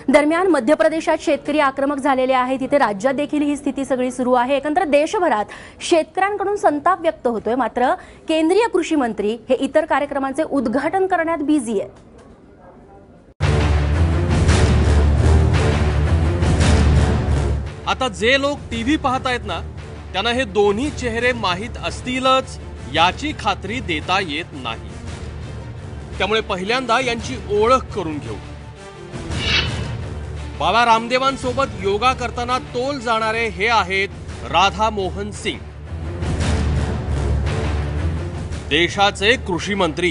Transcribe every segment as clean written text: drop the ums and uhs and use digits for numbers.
दरम्यान मध्य प्रदेशात शेतकरी आक्रमक झालेले आहेत, तिथे राज्यात देखील ही स्थिती सगळी सुरू आहे। एकंदर देशभरात शेतकऱ्यांकडून संताप व्यक्त होतोय, मात्र केंद्रीय कृषी मंत्री हे इतर कार्यक्रमांचे उद्घाटन करण्यात बिझी आहेत। आता जे लोक टीव्ही पाहतायत ना, त्यांना हे दोन्ही चेहरे माहीत असतीलच याची खात्री देता येत नाही। त्यामुळे पहिल्यांदा यांची ओळख करून घेऊ। बाबा रामदेवांसोबत योगा करताना तोल जाणारे हे आहेत राधा मोहन सिंग, देशाचे कृषी मंत्री।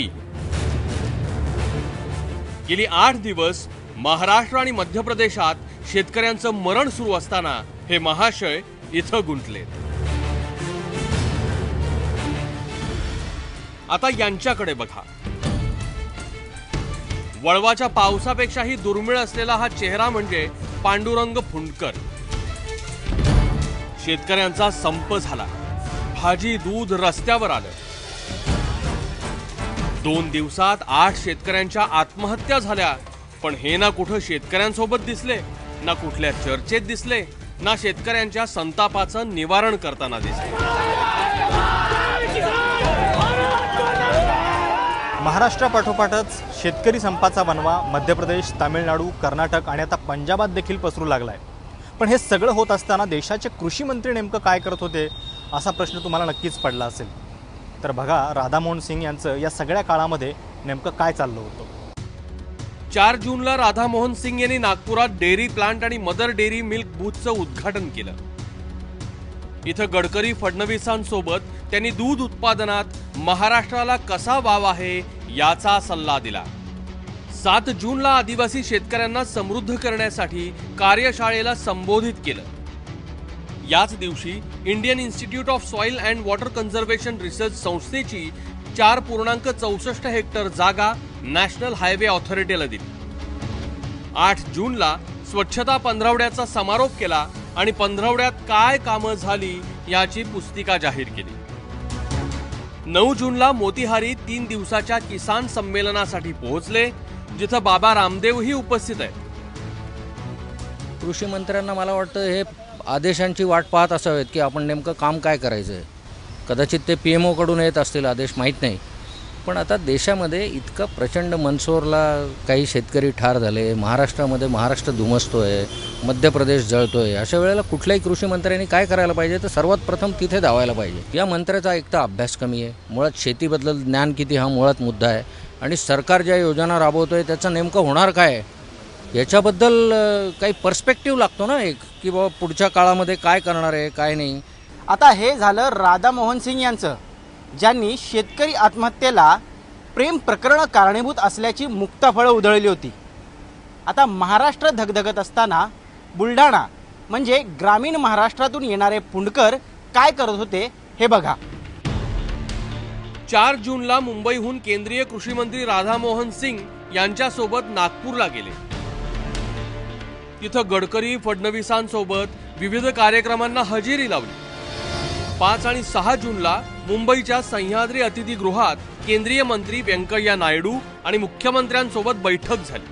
गेली 8 दिवस महाराष्ट्र आणि मध्य प्रदेशात शेतकऱ्यांचं मरण सुरू असताना हे महाशय इथं गुंतलेत। आता यांच्याकडे बघा। वळवाच्या पावसापेक्षाही दुर्मिळ असलेला हा चेहरा म्हणजे पांडुरंग फुंडकर। शेतकऱ्यांचा संप झाला, भाजी दूध रस्त्यावर आलं। 2 दिवसात 8 शेतकऱ्यांच्या आत्महत्या झाल्या, पण हे ना कुठं शेतकऱ्यांसोबत दिसले, ना कुठल्या चर्चेत दिसले, ना शेतकऱ्यांच्या संतापाचं निवारण करताना दिसले। महाराष्ट्रापाठोपाठच शेतकरी संपाचा बनवा मध्य प्रदेश, तामिळनाडू, कर्नाटक आणि आता पंजाबात देखील पसरू लागलाय। पण हे सगळं होत असताना देशाचे कृषी मंत्री नेमकं काय करत होते असा प्रश्न तुम्हाला नक्कीच पडला असेल। तर बघा, राधा मोहन सिंग यांचं या सगळ्या काळामध्ये नेमकं काय चाललं होतं। 4 जूनला राधा मोहन सिंग यांनी नागपुरात डेअरी प्लांट आणि मदर डेअरी मिल्क बूथचं उद्घाटन केलं। इथं गडकरी फडणवीसांसोबत त्यांनी दूध उत्पादनात महाराष्ट्राला कसा वाव आहे याचा सल्ला दिला। 7 जूनला आदिवासी शेतकऱ्यांना समृद्ध करण्यासाठी कार्यशाळेला संबोधित केलं। याच दिवशी Indian institute of soil and water conservation research संस्थेची 4.64 हेक्टर जागा नॅशनल हायवे ऑथॉरिटीला दिली। 8 जूनला स्वच्छता पंधरवड्याचा समारोप केला आणि पंधरवड्यात काय कामं झाली याची पुस्तिका जाहीर केली। 9 जूनला मोतीहारी 3 दिवसाच्या किसान संमेलनासाठी पोहोचले, जिथं बाबा रामदेवही उपस्थित आहेत। कृषी मंत्र्यांना मला वाटतं हे आदेशांची वाट पाहत असावेत की आपण नेमकं काम काय करायचं आहे। कदाचित ते PMO कडून येत असतील आदेश, माहीत नाही। पण आता देशामध्ये इतकं प्रचंड मनसोरला काही शेतकरी ठार झाले, महाराष्ट्रामध्ये महाराष्ट्र धुमसतोय, मध्य प्रदेश जळतोय। अशा वेळेला कुठल्याही कृषी मंत्र्यांनी काय करायला पाहिजे, तर सर्वात प्रथम तिथे धावायला पाहिजे। या मंत्र्याचा एक तर अभ्यास कमी आहे, मुळात शेतीबद्दल ज्ञान किती हा मुळात मुद्दा आहे, आणि सरकार ज्या योजना राबवतोय त्याचं नेमकं होणार काय आहे याच्याबद्दल काही पर्स्पेक्टिव्ह लागतो ना एक, की बाबा पुढच्या काळामध्ये काय करणार आहे काय नाही। आता हे झालं राधा मोहन सिंग यांचं, ज्यांनी शेतकरी आत्महत्येला प्रेम प्रकरण कारणीभूत असल्याची मुक्ताफळं उधळली होती। आता महाराष्ट्र धगधगत असताना बुलढाणा म्हणजे ग्रामीण महाराष्ट्रातून येणारे फुंडकर काय करत होते हे बघा। 4 जूनला मुंबईहून केंद्रीय कृषी मंत्री राधा मोहन सिंग यांच्यासोबत नागपूरला गेले। तिथं गडकरी फडणवीसांसोबत विविध कार्यक्रमांना हजेरी लावली। 5 आणि 6 जूनला मुंबईच्या सह्याद्री अतिथीगृहात केंद्रीय मंत्री व्यंकय्या नायडू आणि मुख्यमंत्र्यांसोबत बैठक झाली।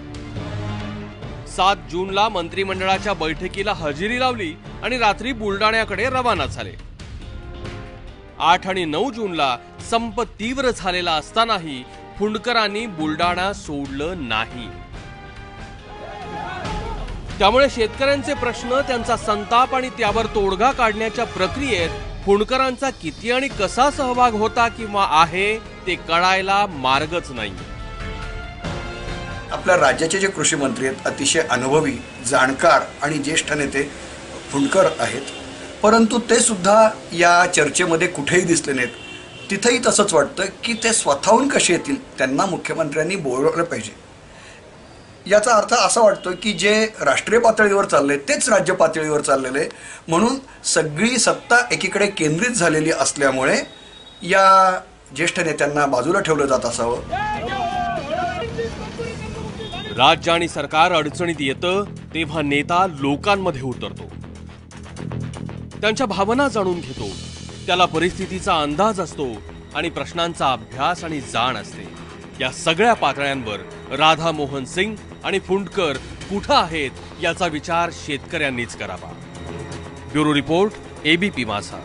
7 जूनला मंत्रिमंडळाच्या बैठकीला हजेरी लावली आणि रात्री बुलडाण्याकडे रवाना झाले। 8 आणि 9 जूनला संप तीव्र झालेला असतानाही फुंडकरांनी बुलडाणा सोडलं नाही। त्यामुळे शेतकऱ्यांचे प्रश्न, त्यांचा संताप आणि त्यावर तोडगा काढण्याच्या प्रक्रियेत फुंडकरांचा किती आणि कसा सहभाग होता किंवा आहे ते कळायला मार्गच नाही। आपल्या राज्याचे जे कृषी मंत्री आहेत, अतिशय अनुभवी, जाणकार आणि ज्येष्ठ नेते फुंडकर आहेत, परंतु ते सुद्धा या चर्चेमध्ये कुठेही दिसले नाहीत। तिथेही तसंच वाटतं की ते स्वतःहून कसे येतील, त्यांना मुख्यमंत्र्यांनी बोलवलं पाहिजे। याचा अर्थ असा वाटतो की जे राष्ट्रीय पातळीवर चालले तेच राज्य पातळीवर चाललेले, म्हणून सगळी सत्ता एकीकडे केंद्रित झालेली असल्यामुळे या ज्येष्ठ नेत्यांना बाजूला ठेवलं जात असावं। राज्य आणि सरकार अडचणीत येतं तेव्हा नेता लोकांमध्ये उतरतो, त्यांच्या भावना जाणून घेतो, त्याला परिस्थितीचा अंदाज असतो आणि प्रश्नांचा अभ्यास आणि जाण असते। या सगळ्या पातळ्यांवर राधा मोहन सिंग आणि फुंडकर कुठं आहेत याचा विचार शेतकऱ्यांनीच करावा. ब्युरो रिपोर्ट, ABP माझा.